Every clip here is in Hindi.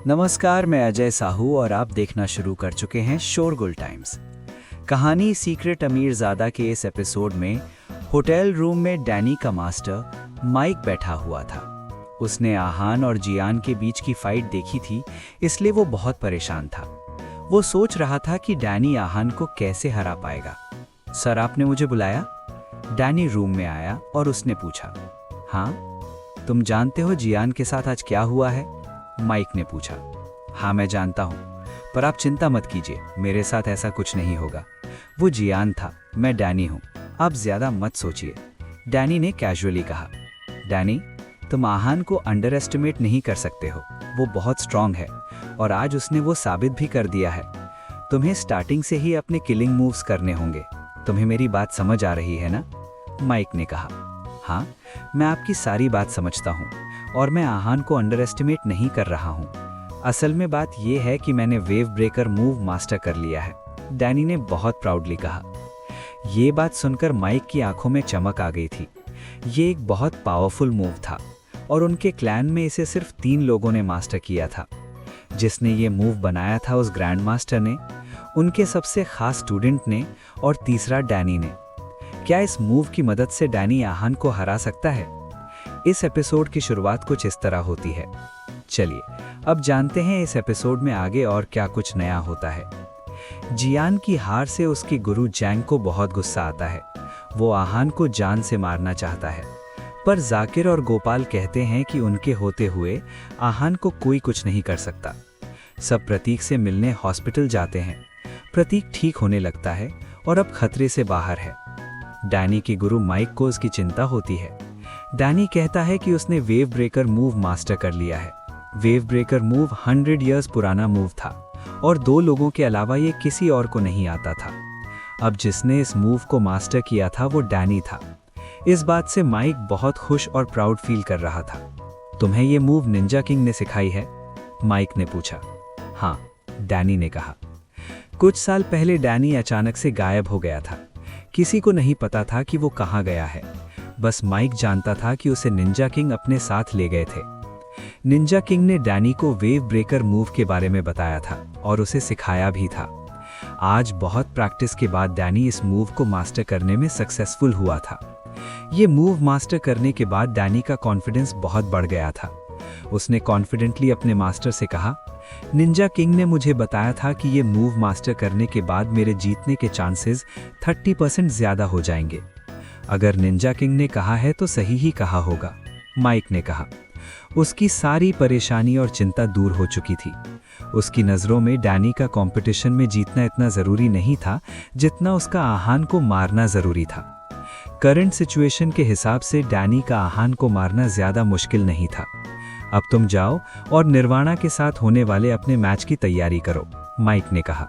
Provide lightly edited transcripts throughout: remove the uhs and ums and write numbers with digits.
नमस्कार, मैं अजय साहू और आप देखना शुरू कर चुके हैं शोरगुल टाइम्स। कहानी सीक्रेट अमीरजादा के इस एपिसोड में होटल रूम में डैनी का मास्टर माइक बैठा हुआ था। उसने आहान और जियान के बीच की फाइट देखी थी, इसलिए वो बहुत परेशान था। वो सोच रहा था कि डैनी आहान को कैसे हरा पाएगा। सर, आपने मुझे बुलाया? डैनी रूम में आया और उसने पूछा। हाँ, तुम जानते हो जियान के साथ आज क्या हुआ है? माइक ने पूछा। हाँ, मैं जानता हूँ, पर आप चिंता मत कीजिए, मेरे साथ ऐसा कुछ नहीं होगा। वो जियान था, मैं डैनी हूँ, आप ज्यादा मत सोचिए, डैनी ने कैजुअली कहा। डैनी, तुम आहान को अंडर एस्टिमेट नहीं कर सकते हो, वो बहुत स्ट्रांग है और आज उसने वो साबित भी कर दिया है। तुम्हें स्टार्टिंग से ही अपने किलिंग मूव्स करने होंगे। तुम्हें मेरी बात समझ आ रही है ना? माइक ने कहा। हाँ, मैं आपकी सारी बात समझता हूँ और मैं आहान को अंडर एस्टिमेट नहीं कर रहा हूँ। असल में बात यह है कि मैंने वेव ब्रेकर मूव मास्टर कर लिया है, डैनी ने बहुत प्राउडली कहा। ये बात सुनकर माइक की आंखों में चमक आ गई थी। ये एक बहुत पावरफुल मूव था और उनके क्लैन में इसे सिर्फ 3 लोगों ने मास्टर किया था। जिसने ये मूव बनाया था उस ग्रैंड मास्टर ने, उनके सबसे खास स्टूडेंट ने और तीसरा डैनी ने। क्या इस मूव की मदद से डैनी आहान को हरा सकता है? इस एपिसोड की शुरुआत कुछ इस तरह होती है। चलिए अब जानते हैं इस एपिसोड में आगे और क्या कुछ नया होता है। जियान की हार से उसके गुरु जैंग को बहुत गुस्सा आता है। वो आहान को जान से मारना चाहता है, पर जाकिर और गोपाल कहते हैं कि उनके होते हुए आहान को कोई कुछ नहीं कर सकता। सब प्रतीक से मिलने हॉस्पिटल जाते हैं। प्रतीक ठीक होने लगता है और अब खतरे से बाहर है। डैनी के गुरु माइक को उसकी चिंता होती है। डैनी कहता है कि उसने वेव ब्रेकर मूव मास्टर कर लिया है। वेव ब्रेकर मूव 100 इयर्स पुराना मूव था और 2 लोगों के अलावा ये किसी और को नहीं आता था। अब जिसने इस मूव को मास्टर किया था वो डैनी था। इस बात से माइक बहुत खुश और प्राउड फील कर रहा था। तुम्हें ये मूव निंजा किंग ने सिखाई है? माइक ने पूछा। हाँ, डैनी ने कहा। कुछ साल पहले डैनी अचानक से गायब हो गया था। किसी को नहीं पता था कि वो कहाँ गया है। बस माइक जानता था कि उसे निंजा किंग अपने साथ ले गए थे। निंजा किंग ने डैनी को वेव ब्रेकर मूव के बारे में बताया था और उसे सिखाया भी था। आज बहुत प्रैक्टिस के बाद डैनी इस मूव को मास्टर करने में सक्सेसफुल हुआ था। ये मूव मास्टर करने के बाद डैनी का कॉन्फिडेंस बहुत बढ़ गया था। उसने कॉन्फिडेंटली अपने मास्टर से कहा, निंजा किंग ने मुझे बताया था कि ये मूव मास्टर करने के बाद मेरे जीतने के चांसेस 30% ज्यादा हो जाएंगे। अगर निंजा किंग ने कहा है तो सही ही कहा होगा, माइक ने कहा। उसकी सारी परेशानी और चिंता दूर हो चुकी थी। उसकी नज़रों में डैनी का कंपटीशन में जीतना इतना ज़रूरी नहीं था जितना उसका आहान को मारना ज़रूरी था। करंट सिचुएशन के हिसाब से डैनी का आहान को मारना ज़्यादा मुश्किल नहीं था। अब तुम जाओ और निर्वाणा के साथ होने वाले अपने मैच की तैयारी करो, माइक ने कहा।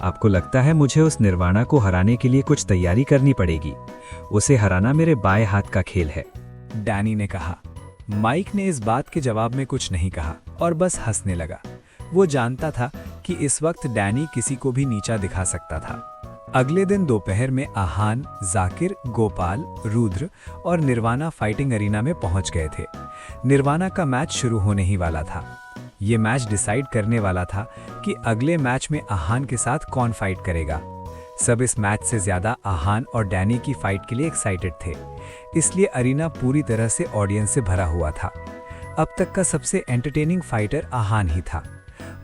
आपको लगता है मुझे उस निर्वाणा को हराने के लिए कुछ तैयारी करनी पड़ेगी? उसे हराना मेरे बाएं हाथ का खेल है, डैनी ने कहा। माइक ने इस बात के जवाब में कुछ नहीं कहा और बस हंसने लगा। वो जानता था कि इस वक्त डैनी किसी को भी नीचा दिखा सकता था। अगले दिन दोपहर में आहान, जाकिर, गोपाल, रुद्र और निर्वाणा फाइटिंग अरीना में पहुंच गए थे। निर्वाणा का मैच शुरू होने ही वाला था। ये मैच डिसाइड करने वाला था कि अगले मैच में आहान के साथ कौन फाइट करेगा। सब इस मैच से ज्यादा आहान और डैनी की फाइट के लिए एक्साइटेड थे, इसलिए अरीना पूरी तरह से ऑडियंस से भरा हुआ था। अब तक का सबसे एंटरटेनिंग फाइटर आहान ही था।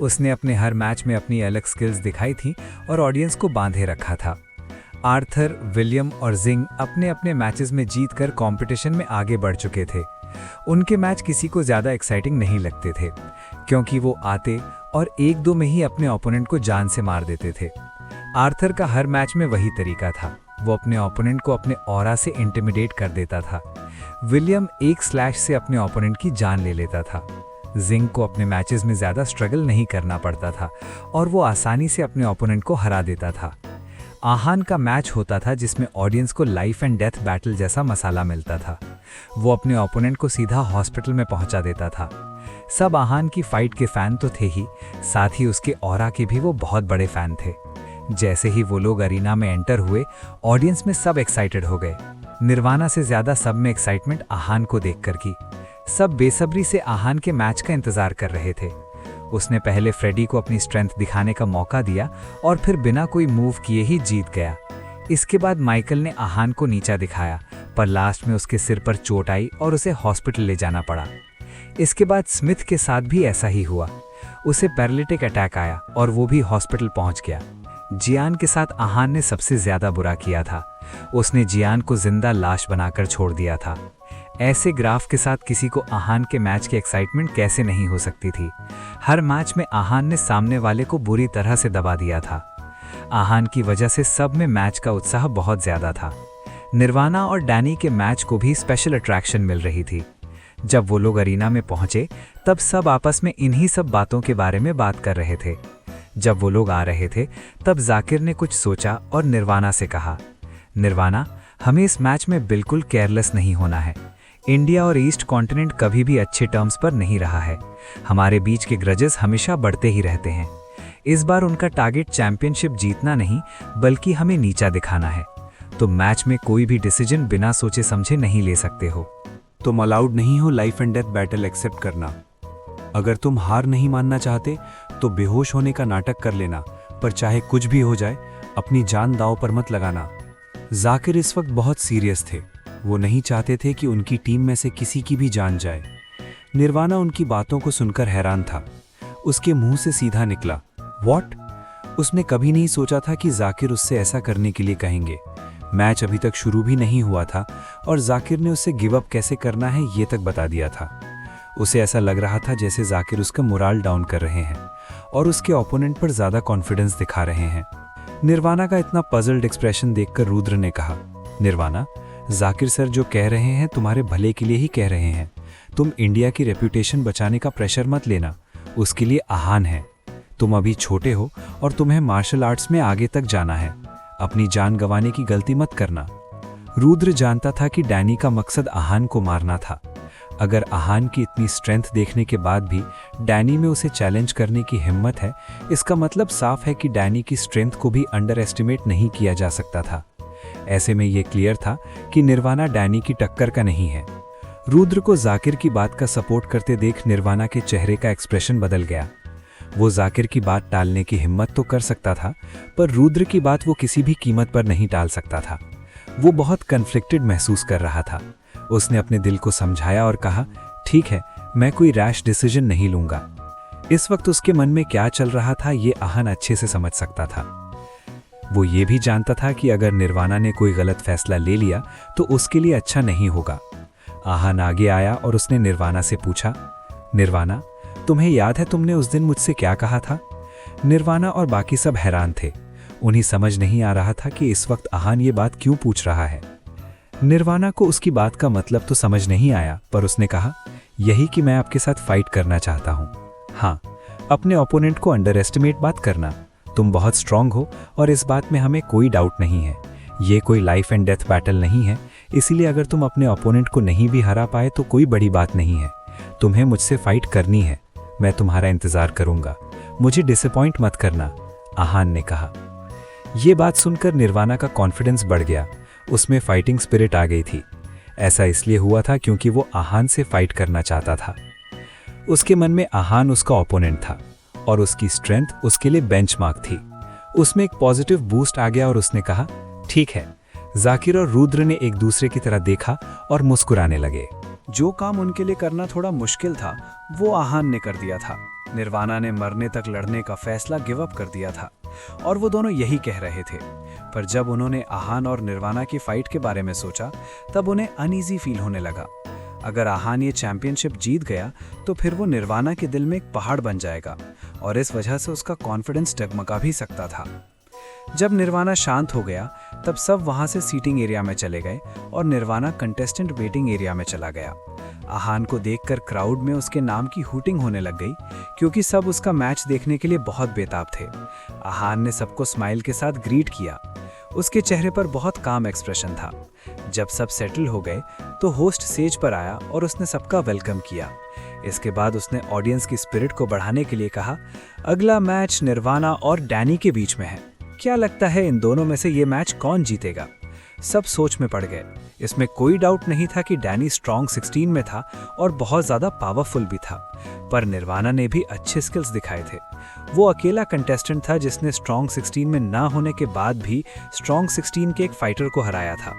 उसने अपने हर मैच में अपनी अलग स्किल्स दिखाई थी और ऑडियंस को बांधे रखा था। आर्थर, विलियम और जिंग अपने अपने मैचेस में जीतकर कंपटीशन में आगे बढ़ चुके थे। उनके मैच किसी को ज्यादा एक्साइटिंग नहीं लगते थे, क्योंकि वो आते और 1-2 में ही अपने ओपोनेंट को जान से मार देते थे। आर्थर का हर मैच में वही तरीका था, वो अपने ओपोनेंट को अपने ऑरा से इंटिमिडेट कर देता था। विलियम एक स्लैश से अपने ओपोनेंट की जान ले लेता था। जिंग को अपने मैचेस में ज्यादा स्ट्रगल नहीं करना पड़ता था और वो आसानी से अपने ओपोनेंट को हरा देता था। आहान का मैच होता था जिसमें ऑडियंस को लाइफ एंड डेथ बैटल जैसा मसाला मिलता था। वो अपने ओपोनेंट को सीधा हॉस्पिटल में पहुंचा देता था। सब आहान की फाइट के फैन तो थे ही, साथ ही उसके ऑरा के भी वो बहुत बड़े फैन थे। जैसे ही वो लोग अरीना में एंटर हुए, ऑडियंस में सब एक्साइटेड हो गए। निर्वाणा से ज्यादा सब में एक्साइटमेंट आहान को देखकर की। सब बेसब्री से आहान के मैच का इंतजार कर रहे थे। उसने पहले फ्रेडी को अपनी स्ट्रेंथ दिखाने का मौका दिया और फिर बिना कोई मूव किए ही जीत गया। इसके बाद माइकल ने आहान को नीचा दिखाया, पर लास्ट में उसके सिर पर चोट आई और उसे हॉस्पिटल ले जाना पड़ा। इसके बाद स्मिथ के साथ भी ऐसा ही हुआ। उसे पैरालिटिक अटैक आया और वो भी हॉस्पिटल पहुंच गया। जियान के साथ आहान ने सबसे ज्यादा बुरा किया था। उसने जियान को जिंदा लाश बनाकर छोड़ दिया था। ऐसे ग्राफ के साथ किसी को आहान के मैच की एक्साइटमेंट कैसे नहीं हो सकती थी। हर मैच में आहान ने सामने वाले को बुरी तरह से दबा दिया था। आहान की वजह से सब में मैच का उत्साह बहुत ज्यादा था। निर्वाणा और डैनी के मैच को भी स्पेशल अट्रैक्शन मिल रही थी। जब वो लोग अरीना में पहुंचे तब सब आपस में इन्हीं सब बातों के बारे में बात कर रहे थे। जब वो लोग आ रहे थे तब जाकिर ने कुछ सोचा और निर्वाणा से कहा, निर्वाणा, हमें इस मैच में बिल्कुल केयरलेस नहीं होना है। इंडिया और ईस्ट कॉन्टिनेंट कभी भी अच्छे टर्म्स पर नहीं रहा है। हमारे बीच के ग्रजेस हमेशा बढ़ते ही रहते हैं। इस बार उनका टारगेट चैंपियनशिप जीतना नहीं बल्कि हमें नीचा दिखाना है। तो मैच में कोई भी डिसीजन बिना सोचे समझे नहीं ले सकते हो। तुम अलाउड नहीं हो life and death battle accept करना। अगर तुम हार नहीं मानना चाहते तो बेहोश होने का नाटक कर लेना, पर चाहे कुछ भी हो जाए अपनी जान दांव पर मत लगाना। जाकिर इस वक्त बहुत सीरियस थे। वो नहीं चाहते थे कि उनकी टीम में से किसी की भी जान जाए। निर्वाणा उनकी बातों को सुनकर हैरान था। उसके मुंह से सीधा निकला, व्हाट? उसने कभी नहीं सोचा था कि जाकिर उससे ऐसा करने के लिए कहेंगे। मैच अभी तक शुरू भी नहीं हुआ था और जाकिर ने उसे गिव अप कैसे करना है ये तक बता दिया था। उसे ऐसा लग रहा था जैसे जाकिर उसका मोराल डाउन कर रहे हैं और उसके ओपोनेंट पर ज्यादा कॉन्फिडेंस दिखा रहे हैं। निर्वाणा का इतना पजल्ड एक्सप्रेशन देखकर रुद्र ने कहा, निर्वाणा, जाकिर सर जो कह रहे हैं तुम्हारे भले के लिए ही कह रहे हैं। तुम इंडिया की रेपुटेशन बचाने का प्रेशर मत लेना, उसके लिए आहान है। तुम अभी छोटे हो और तुम्हें मार्शल आर्ट्स में आगे तक जाना है। अपनी जान गंवाने की गलती मत करना। रुद्र जानता था कि डैनी का मकसद आहान को मारना था। अगर आहान की इतनी स्ट्रेंथ देखने के बाद भी डैनी में उसे चैलेंज करने की हिम्मत है, इसका मतलब साफ है कि डैनी की स्ट्रेंथ को भी अंडर एस्टिमेट नहीं किया जा सकता था। ऐसे में ये क्लियर था कि निर्वाणा डैनी की टक्कर का नहीं है। रुद्र को जाकिर की बात का सपोर्ट करते देख निर्वाणा के चेहरे का एक्सप्रेशन बदल गया। वो जाकिर की बात टालने की हिम्मत तो कर सकता था, पर रुद्र की बात वो किसी भी कीमत पर नहीं टाल सकता था। वो बहुत कन्फ्लिक्टेड महसूस कर रहा था। उसने अपने दिल को समझाया और कहा, ठीक है, मैं कोई रैश डिसीजन नहीं लूंगा। इस वक्त उसके मन में क्या चल रहा था ये आहान अच्छे से समझ सकता था। वो ये भी जानता था कि अगर निर्वाणा ने कोई गलत फैसला ले लिया तो उसके लिए अच्छा नहीं होगा। आहान आगे आया और उसने निर्वाणा से पूछा, निर्वाणा, तुम्हें याद है तुमने उस दिन मुझसे क्या कहा था? निर्वाणा और बाकी सब हैरान थे। उन्हें समझ नहीं आ रहा था कि इस वक्त आहान ये बात क्यों पूछ रहा है। निर्वाणा को उसकी बात का मतलब तो समझ नहीं आया, पर उसने कहा, यही कि मैं आपके साथ फाइट करना चाहता हूँ। हाँ, अपने ओपोनेंट को अंडर एस्टिमेट मत करना। तुम बहुत स्ट्रांग हो और इस बात में हमें कोई डाउट नहीं है। ये कोई लाइफ एंड डेथ बैटल नहीं है, इसीलिए अगर तुम अपने ओपोनेंट को नहीं भी हरा पाए तो कोई बड़ी बात नहीं है। तुम्हें मुझसे फाइट करनी है, मैं तुम्हारा इंतजार करूंगा। मुझे डिसअपॉइंट मत करना, आहान ने कहा। ये बात सुनकर निर्वाणा का कॉन्फिडेंस बढ़ गया। उसमें फाइटिंग स्पिरिट आ गई थी। ऐसा इसलिए हुआ था क्योंकि वो आहान से फाइट करना चाहता था। उसके मन में आहान उसका ओपोनेंट था और उसकी स्ट्रेंथ उसके लिए बेंचमार्क थी। उसमें एक पॉजिटिव बूस्ट आ गया और उसने कहा, ठीक है। जाकिर और रुद्र ने एक दूसरे की तरह देखा और मुस्कुराने लगे। जो काम उनके लिए करना थोड़ा मुश्किल था वो आहान ने कर दिया था। निर्वाणा ने मरने तक लड़ने का फैसला गिव अप कर दिया था और वो दोनों यही कह रहे थे। पर जब उन्होंने आहान और निर्वाणा की फाइट के बारे में सोचा तब उन्हें अनईजी फील होने लगा। अगर आहान ये चैंपियनशिप जीत गया तो फिर वो निर्वाणा के दिल में एक पहाड़ बन जाएगा और इस वजह से उसका कॉन्फिडेंस डगमगा भी सकता था। जब निर्वाणा शांत हो गया तब सब वहां से सीटिंग एरिया में चले गए और निर्वाणा कंटेस्टेंट वेटिंग एरिया में चला गया। आहान को देखकर क्राउड में उसके नाम की हूटिंग होने लग गई क्योंकि सब उसका मैच देखने के लिए बहुत बेताब थे। आहान ने सबको स्माइल के साथ ग्रीट किया। उसके चेहरे पर बहुत काम एक्सप्रेशन था। जब सब सेटल हो गए तो होस्ट स्टेज पर आया और उसने सबका वेलकम किया। इसके बाद उसने ऑडियंस की स्पिरिट को बढ़ाने के लिए कहा, अगला मैच निर्वाणा और डैनी के बीच में है। क्या लगता है इन दोनों में से ये मैच कौन जीतेगा? सब सोच में पड़ गए। इसमें कोई डाउट नहीं था कि डैनी स्ट्रॉन्ग 16 में था और बहुत ज्यादा पावरफुल भी था। पर निर्वाणा ने भी अच्छे स्किल्स दिखाए थे। वो अकेला कंटेस्टेंट था जिसने स्ट्रॉन्ग 16 में ना होने के बाद भी स्ट्रॉन्ग 16 के एक फाइटर को हराया था।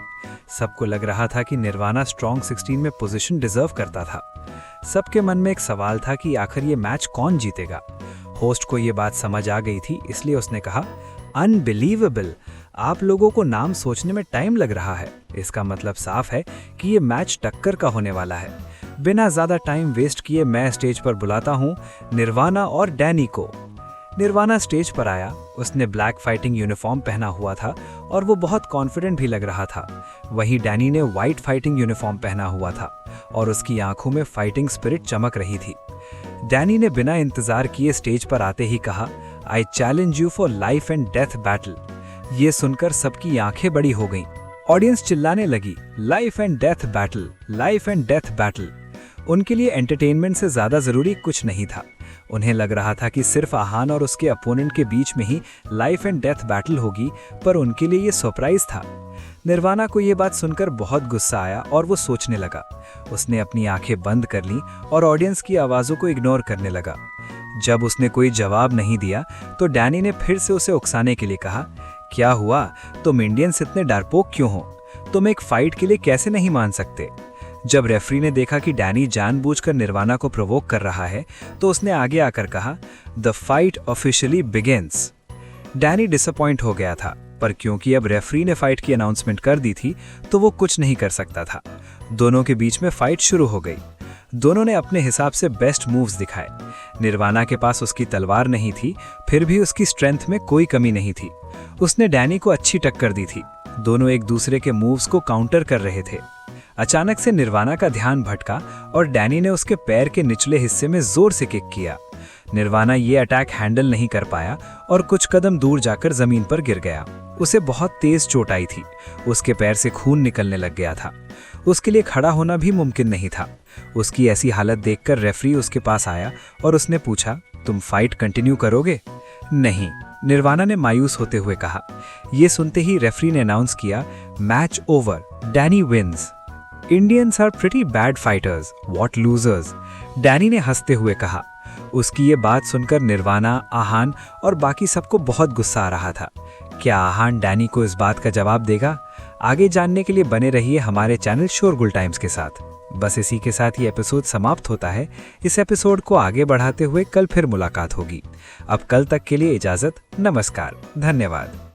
सबको लग रहा था कि निर्वाणा स्ट्रॉन्ग 16 में पोजीशन डिजर्व करता था। सबके मन में एक सवाल था कि आखिर ये मैच कौन जीतेगा। होस्ट को ये बात समझ आ गई थी, इसलिए उसने कहा, अनबिलीवेबल, आप लोगों को नाम सोचने में टाइम लग रहा है। इसका मतलब साफ है कि ये मैच टक्कर का होने वाला है। बिना ज़्यादा टाइम वेस्ट किए मैं स्टेज पर बुलाता हूँ निर्वाणा और डैनी को। निर्वाणा स्टेज पर आया। उसने ब्लैक फाइटिंग यूनिफॉर्म पहना हुआ था और वो बहुत कॉन्फिडेंट भी लग रहा था। वहीं डैनी ने वाइट फाइटिंग यूनिफॉर्म पहना हुआ था और उसकी आंखों में फाइटिंग स्पिरिट चमक रही थी। डैनी ने बिना इंतजार किए स्टेज पर आते ही कहा, I challenge you for life and death battle. ये सुनकर सबकी आंखें बड़ी हो गईं। ऑडियंस चिल्लाने लगी, life and death battle, life and death battle. उनके लिए एंटरटेनमेंट से ज़्यादा ज़रूरी कुछ नहीं था। उन्हें लग रहा था कि सिर्फ आहान और उसके अपोनेंट के बीच में ही लाइफ एंड डेथ बैटल होगी, पर उनके लिए ये सरप्राइज था। निर्वाणा को ये बात सुनकर बहुत गुस्सा आया और वो सोचने लगा। उसने अपनी आंखें बंद कर लीं और ऑडियंस की आवाज़ों को इग्नोर करने लगा। जब उसने कोई जवाब नहीं दिया तो डैनी ने फिर से उसे उकसाने के लिए कहा, क्या हुआ, तुम इंडियंस इतने डरपोक क्यों हो? तुम एक फाइट के लिए कैसे नहीं मान सकते? जब रेफरी ने देखा कि डैनी जानबूझकर निर्वाणा को प्रोवोक कर रहा है तो उसने आगे आकर कहा, the fight officially begins. Danny disappoint हो गया था, पर क्योंकि अब रेफरी ने फाइट की अनाउंसमेंट कर दी थी तो वो कुछ नहीं कर सकता था। दोनों के बीच में फाइट शुरू हो गई। दोनों ने अपने हिसाब से बेस्ट मूव्स दिखाए। निर्वाणा के पास उसकी तलवार नहीं थी, फिर भी उसकी स्ट्रेंथ में कोई कमी नहीं थी। उसने डैनी को अच्छी टक्कर दी थी। दोनों एक दूसरे के मूव्स को काउंटर कर रहे थे। अचानक से निर्वाणा का ध्यान भटका और डैनी ने उसके पैर के निचले हिस्से में जोर से किक किया। निर्वाणा ये अटैक हैंडल नहीं कर पाया और कुछ कदम दूर जाकर जमीन पर गिर गया। उसे बहुत तेज चोट आई थी। उसके पैर से खून निकलने लग गया था। उसके लिए खड़ा होना भी मुमकिन नहीं था। उसकी ऐसी हालत देखकर रेफरी उसके पास आया और उसने पूछा, तुम फाइट कंटिन्यू करोगे? नहीं, निर्वाणा ने मायूस होते हुए कहा। यह सुनते ही रेफरी ने अनाउंस किया, match over, Danny wins. Indians are pretty bad fighters, what losers, Danny ने हंसते हुए कहा। उसकी ये बात सुनकर निर्वाणा, आहान और बाकी सबको बहुत गुस्सा आ रहा था। क्या आहान डैनी को इस बात का जवाब देगा? आगे जानने के लिए बने रहिए हमारे चैनल शोरगुल टाइम्स के साथ। बस इसी के साथ ये एपिसोड समाप्त होता है। इस एपिसोड को आगे बढ़ाते हुए कल फिर मुलाकात होगी। अब कल तक के लिए इजाजत, नमस्कार, धन्यवाद।